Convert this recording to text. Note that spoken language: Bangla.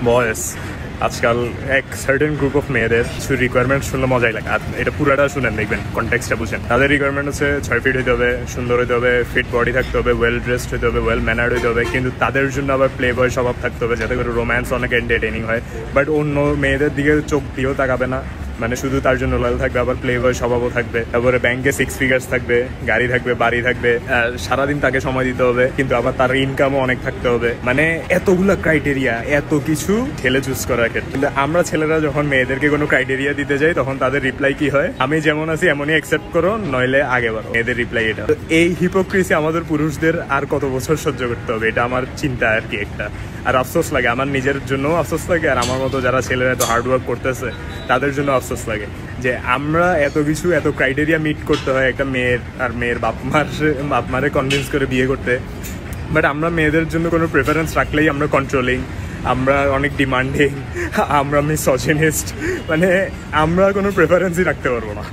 বয়স আজকাল এক সার্টেন গ্রুপ অফ মেয়েদের কিছু রিকোয়ারমেন্ট শুনলে মজাই লাগে। আর এটা পুরাটা শুনেন, দেখবেন কনটেক্সটটা বুঝেন। তাদের রিকোয়ারমেন্ট হচ্ছে 6 ফিট হইতে হবে, সুন্দর হইতে হবে, ফিট বডি থাকতে হবে, ওয়েল ড্রেসড হইতে হবে, ওয়েল ম্যানার্ড হইতে হবে, কিন্তু তাদের জন্য আবার প্লে বয় স্বভাব থাকতে হবে, যাতে করে রোম্যান্স অনেক এন্টারটেইনিং হয়। বাট অন্য মেয়েদের দিকে চোখ দিয়েও তাকাবে না, মানে শুধু তার জন্য লয়াল থাকবে, আবার প্লে বয় স্বভাবও থাকবে, তারপরে ব্যাংকে 6 ফিগার্স থাকবে, গাড়ি থাকবে, বাড়ি থাকবে, সারাদিন তাকে সময় দিতে হবে, কিন্তু আবার তার ইনকামও অনেক থাকতে হবে। মানে এতগুলা ক্রাইটেরিয়া, এত কিছু ছেলে চুজ করার ক্ষেত্রে। কিন্তু আমরা ছেলেরা যখন মেয়েদেরকে কোনো ক্রাইটেরিয়া দিতে যাই, তখন তাদের রিপ্লাই কি হয়? আমি যেমন আছি এমনই অ্যাকসেপ্ট করো, নইলে আগে বাড়ো। মেয়েদের রিপ্লাই এটা। তো এই হিপোক্রেসি আমাদের পুরুষদের আর কত বছর সহ্য করতে হবে, এটা আমার চিন্তা আর কি একটা। আর আফসোস লাগে, আমার নিজের জন্য আফসোস লাগে, আর আমার মতো যারা ছেলেরা এত হার্ডওয়ার্ক করতেছে তাদের জন্য আফসোস লাগে যে আমরা এত কিছু, এত ক্রাইটেরিয়া মিট করতে হয় একটা মেয়ের, আর মেয়ের বাপ মারে কনভিন্স করে বিয়ে করতে। বাট আমরা মেয়েদের জন্য কোনো প্রেফারেন্স রাখলেই আমরা কন্ট্রোলিং, আমরা অনেক ডিমান্ডিং, আমরা মিসোজিনিস্ট, মানে আমরা কোনো প্রেফারেন্সই রাখতে পারবো না।